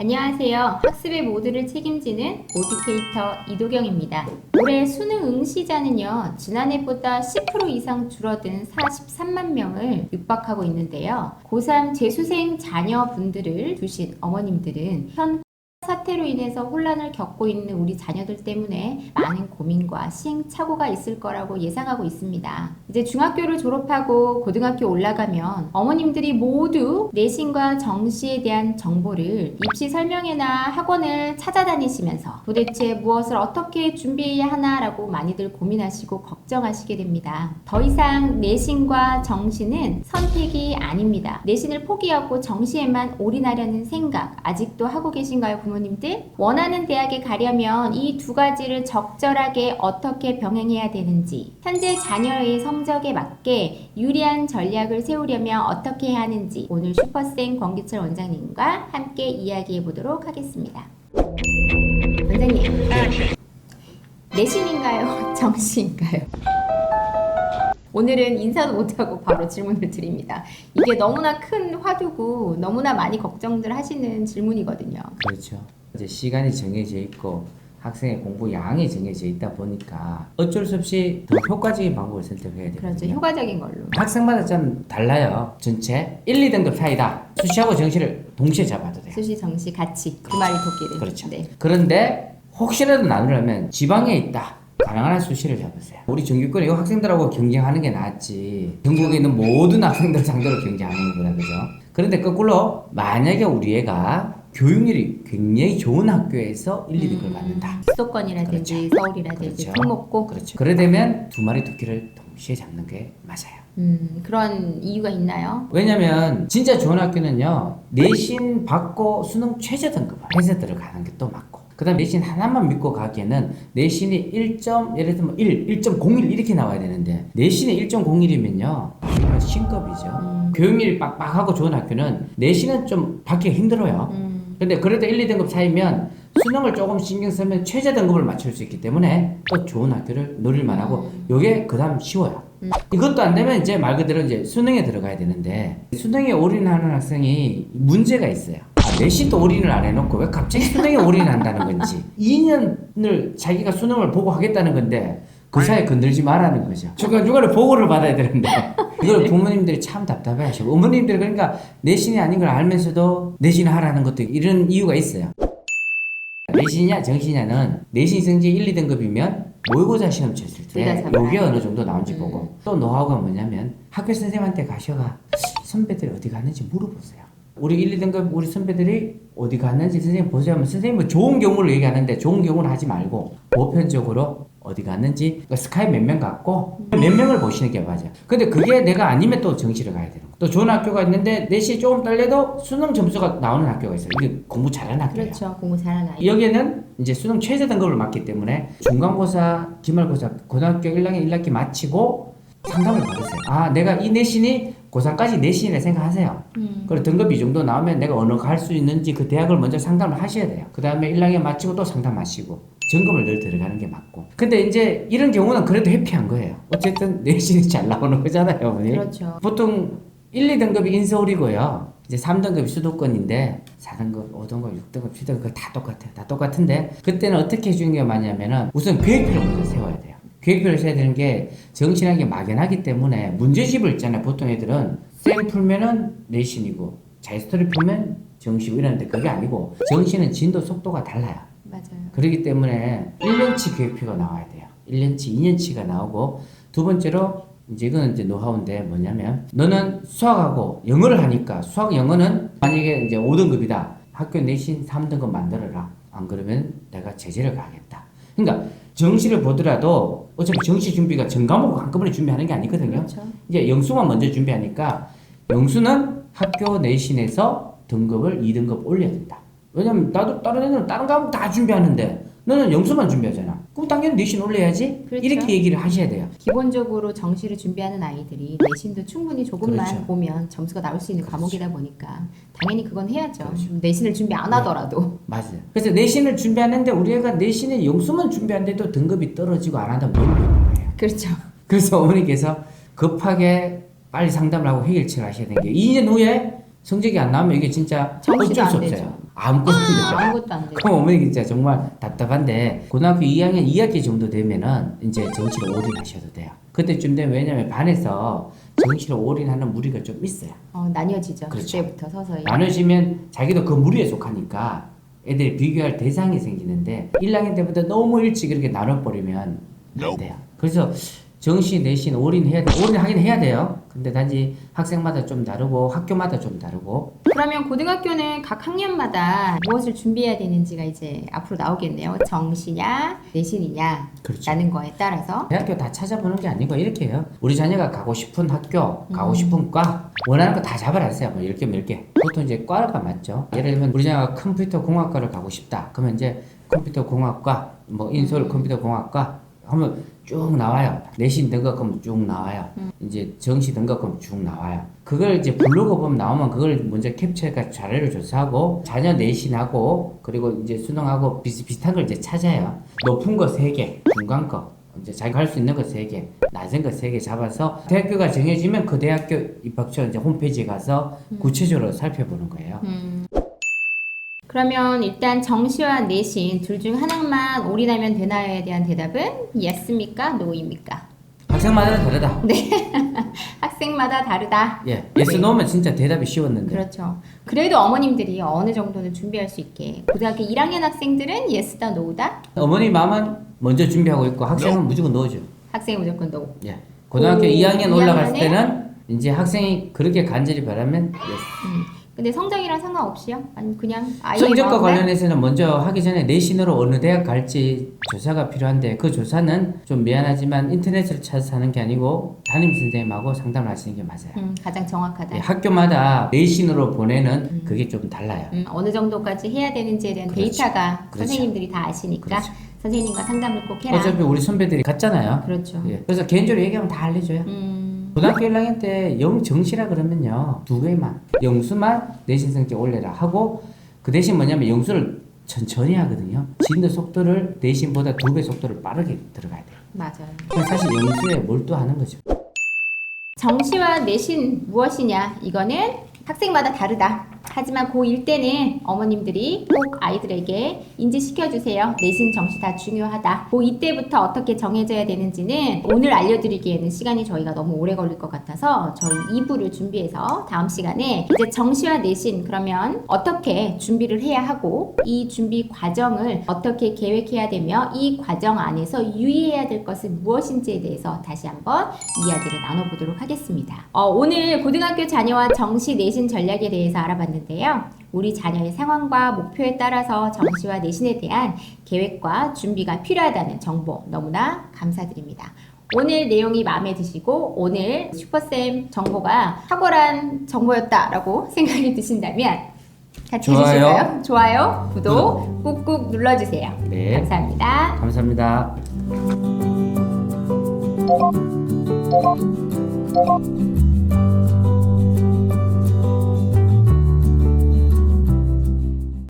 안녕하세요. 학습의 모두를 책임지는 모티케이터 이도경입니다. 올해 수능 응시자는요, 지난해보다 10% 이상 줄어든 43만 명을 육박하고 있는데요. 고3 재수생 자녀분들을 두신 어머님들은 현 사태로 인해서 혼란을 겪고 있는 우리 자녀들 때문에 많은 고민과 시행착오가 있을 거라고 예상하고 있습니다. 이제 중학교를 졸업하고 고등학교 올라가면 어머님들이 모두 내신과 정시에 대한 정보를 입시 설명회나 학원을 찾아다니시면서 도대체 무엇을 어떻게 준비해야 하나라고 많이들 고민하시고 걱정하시게 됩니다. 더 이상 내신과 정시는 선택이 아닙니다. 내신을 포기하고 정시에만 올인하려는 생각 아직도 하고 계신가요, 부모님들? 원하는 대학에 가려면 이 두 가지를 적절하게 어떻게 병행해야 되는지, 현재 자녀의 성적에 맞게 유리한 전략을 세우려면 어떻게 해야 하는지 오늘 슈퍼생 권기철 원장님과 함께 이야기해 보도록 하겠습니다. 원장님, 내신인가요? 정시인가요? 오늘은 인사도 못하고 바로 질문을 드립니다. 이게 너무나 큰 화두고 너무나 많이 걱정들 하시는 질문이거든요. 그렇죠. 이제 시간이 정해져 있고 학생의 공부 양이 정해져 있다 보니까 어쩔 수 없이 더 효과적인 방법을 선택해야 되거든요. 그렇죠. 효과적인 걸로. 학생마다 좀 달라요. 전체 1, 2등급 사이다. 수시하고 정시를 동시에 잡아도 돼요. 수시, 정시 같이 두 마리 토끼를. 그렇죠. 네. 그런데 혹시라도 나누려면 지방에 있다. 가능한 한 수시를 잡으세요. 우리 전교권에 이 학생들하고 경쟁하는 게 낫지. 전국에 있는 모든 학생들 상대로 경쟁하는 거라, 그죠? 그런데 거꾸로 만약에 우리 애가 교육열이 굉장히 좋은 학교에서 1, 2등급을 받는다. 수도권이라든지 그렇죠. 서울이라든지 그렇죠. 특목고. 그렇죠. 그래 되면 두 마리 토끼를 동시에 잡는 게 맞아요. 그런 이유가 있나요? 왜냐면 진짜 좋은 학교는요, 내신 받고 수능 최저 등급을 해서 들어가는 게 또 맞고, 그 다음 내신 하나만 믿고 가기에는 내신이 1. 예를 들면 1.01 이렇게 나와야 되는데 내신이 1.01이면요 신급이죠. 교육열이 빡빡하고 좋은 학교는 내신은 좀 받기가 힘들어요. 근데 그래도 1, 2등급 사이면 수능을 조금 신경 쓰면 최저 등급을 맞출 수 있기 때문에 또 좋은 학교를 노릴만 하고, 요게 그 다음 쉬워요. 이것도 안 되면 이제 말 그대로 이제 수능에 들어가야 되는데, 수능에 올인하는 학생이 문제가 있어요. 내신도 올인을 안 해놓고 왜 갑자기 수능에 올인한다는 건지, 2년을 자기가 수능을 보고 하겠다는 건데 그 사이에 건들지 말라는 거죠. 중간중간에 보고를 받아야 되는데 이걸 부모님들이 참 답답해 하시고, 어머님들이 그러니까 내신이 아닌 걸 알면서도 내신을 하라는 것도 이런 이유가 있어요. 내신이냐 정시냐는 내신 성적 1, 2등급이면 모의고사 시험 쳤을 때 요게 어느 정도 나온지 보고, 또 노하우가 뭐냐면 학교 선생님한테 가셔가 선배들이 어디 갔는지 물어보세요. 우리 1, 2등급 우리 선배들이 어디 갔는지 선생님 보세요 하면 선생님은 좋은 경우를 얘기하는데 좋은 경우는 하지 말고 보편적으로 어디 갔는지, 그러니까 스카이 몇 명 갔고 몇 명을 보시는 게 맞아요. 근데 그게 내가 아니면 또 정시를 가야 되는 거예요. 또 좋은 학교가 있는데 내신이 조금 떨려도 수능 점수가 나오는 학교가 있어요. 이게 공부 잘하는 학교예요. 그렇죠. 공부 잘하는 아이. 여기에는 이제 수능 최저 등급을 맞기 때문에 중간고사, 기말고사, 고등학교 1학년 1학기 마치고 상담을 받으세요. 아, 내가 이 내신이 고3까지 내신이라 생각하세요. 그리고 등급 이 정도 나오면 내가 어느 갈 수 있는지 그 대학을 먼저 상담을 하셔야 돼요. 그 다음에 1학년 마치고 또 상담하시고 점검을 늘 들어가는 게 맞고. 근데 이제 이런 경우는 그래도 해피한 거예요. 어쨌든 내신이 잘 나오는 거잖아요, 어머니. 그렇죠. 보통 1, 2등급이 인서울이고요. 이제 3등급이 수도권인데 4등급, 5등급, 6등급, 7등급 그거 다 똑같아요. 다 똑같은데 그때는 어떻게 해주는 게 맞냐면은 우선 계획표를 먼저 세워야 돼요. 계획표를 세워야 되는 게 정신이라는 게 막연하기 때문에 문제집을 있잖아요. 보통 애들은 쌤 풀면은 내신이고 자유스토리 풀면 정시고 이러는데 그게 아니고 정시는 진도 속도가 달라요. 맞아요. 그렇기 때문에 1년치 계획표가 나와야 돼요. 1년치, 2년치가 나오고, 두 번째로 이제 이거는 이제 노하우인데 뭐냐면, 너는 수학하고 영어를 하니까 수학 영어는 만약에 이제 5등급이다. 학교 내신 3등급 만들어라. 안 그러면 내가 제재를 가하겠다. 그러니까 정시를 보더라도 어차피 정시 준비가 전 과목 한꺼번에 준비하는 게 아니거든요. 그렇죠. 이제 영수만 먼저 준비하니까 영수는 학교 내신에서 등급을 2등급 올려야 된다. 왜냐면 나도 다른 애들은 다른 과목 다 준비하는데 너는 영수만 준비하잖아. 그럼 당연히 내신 올려야지. 그렇죠. 이렇게 얘기를 하셔야 돼요. 기본적으로 정시를 준비하는 아이들이 내신도 충분히 조금만 그렇죠. 보면 점수가 나올 수 있는 그렇죠. 과목이다 보니까 당연히 그건 해야죠. 그렇죠. 내신을 준비 안 하더라도. 맞아요. 그래서 내신을 준비하는데 우리 애가 내신에 영수만 준비하는데도 등급이 떨어지고 안 한다면 모르는 거예요. 그렇죠. 그래서 어머니께서 급하게 빨리 상담을 하고 해결책을 하셔야 되는 게, 2년 후에 성적이 안 나오면 이게 진짜 정시도 어쩔 수 안 없어요. 되죠. 아무것도 안 돼요. 아무것도 안 돼. 그럼 어머니 진짜 정말 답답한데 고등학교 2학년 2학기 정도 되면은 이제 정시로 올인하셔도 돼요. 그때쯤 되면 왜냐면 반에서 정시로 올인하는 무리가 좀 있어요. 나뉘어지죠. 그렇죠. 그때부터 서서히. 나눠지면 자기도 그 무리에 속하니까 애들이 비교할 대상이 생기는데 1학년 때부터 너무 일찍 이렇게 나눠버리면 안 돼요. 그래서 정시, 내신 올인해야 돼. 올인하긴 해야 돼요. 근데 단지 학생마다 좀 다르고 학교마다 좀 다르고. 그러면 고등학교는 각 학년마다 무엇을 준비해야 되는지가 이제 앞으로 나오겠네요. 정시냐, 내신이냐 그렇죠. 라는 거에 따라서. 대학교 다 찾아보는 게 아니고 이렇게 해요. 우리 자녀가 가고 싶은 학교, 가고 싶은 과, 원하는 거 다 잡아놨어요. 뭐 10개, 10개. 보통 이제 과가 맞죠. 예를 들면 우리 자녀가 컴퓨터 공학과를 가고 싶다. 그러면 이제 컴퓨터 공학과, 뭐 인서울 컴퓨터 공학과 하면 쭉 나와요. 내신 등급하면 쭉 나와요. 이제 정시 등급하면 쭉 나와요. 그걸 이제 블로그 보면 나오면 그걸 먼저 캡처해서 자료를 조사하고 자녀 내신하고 그리고 이제 수능하고 비슷비슷한 걸 이제 찾아요. 높은 거 3개, 중간 거 이제 자기가 할 수 있는 거 3개, 낮은 거 3개 잡아서 대학교가 정해지면 그 대학교 입학처 이제 홈페이지에 가서 구체적으로 살펴보는 거예요. 그러면 일단 정시와 내신 둘 중 하나만 올인하면 되나요에 대한 대답은 yes입니까? no입니까? 학생마다 다르다. 학생마다 다르다. 예, 예스 노면 진짜 대답이 쉬웠는데. 그렇죠. 그래도 어머님들이 어느 정도는 준비할 수 있게 고등학교 1학년 학생들은 yes다, no다? 어머니 마음은 먼저 준비하고 있고 학생은 무조건 넣어줘. 학생이 무조건 no. 예. 고등학교 2학년 올라갔을 2학년에? 때는 이제 학생이 그렇게 간절히 바라면 예스. 근데 성적이랑 상관없이요? 아니 그냥 아이의 성적과 마음에? 관련해서는 먼저 하기 전에 내신으로 어느 대학 갈지 조사가 필요한데 그 조사는 좀 미안하지만 인터넷을 찾아서 하는 게 아니고 담임 선생님하고 상담을 하시는 게 맞아요. 가장 정확하다. 예, 학교마다 내신으로 보내는 그게 좀 달라요. 어느 정도까지 해야 되는지에 대한 그렇죠. 데이터가 그렇죠. 선생님들이 다 아시니까 그렇죠. 선생님과 상담을 꼭 해라. 어차피 우리 선배들이 갔잖아요. 그렇죠. 예, 그래서 개인적으로 얘기하면 다 알려줘요. 고등학교 1학년 때 영정시라 그러면요 2개만 영수만 내신 성적 올려라 하고 그 대신 뭐냐면 영수를 천천히 하거든요. 진도 속도를 내신보다 2배 속도를 빠르게 들어가야 돼요. 맞아요. 그래서 사실 영수에 몰두하는 거죠. 정시와 내신 무엇이냐? 이거는 학생마다 다르다. 하지만 고1 때는 어머님들이 꼭 아이들에게 인지시켜주세요. 내신, 정시 다 중요하다. 고2 때부터 어떻게 정해져야 되는지는 오늘 알려드리기에는 시간이 저희가 너무 오래 걸릴 것 같아서 저희 2부를 준비해서 다음 시간에 이제 정시와 내신 그러면 어떻게 준비를 해야 하고 이 준비 과정을 어떻게 계획해야 되며 이 과정 안에서 유의해야 될 것은 무엇인지에 대해서 다시 한번 이야기를 나눠보도록 하겠습니다. 오늘 고등학교 자녀와 정시, 내신 전략에 대해서 알아봤는데요. 우리 자녀의 상황과 목표에 따라서 정시와 내신에 대한 계획과 준비가 필요하다는 정보 너무나 감사드립니다. 오늘 내용이 마음에 드시고 오늘 슈퍼쌤 정보가 탁월한 정보였다라고 생각이 드신다면 같이 해주실까요? 좋아요, 구독 꾹꾹 눌러주세요. 네. 감사합니다. 감사합니다.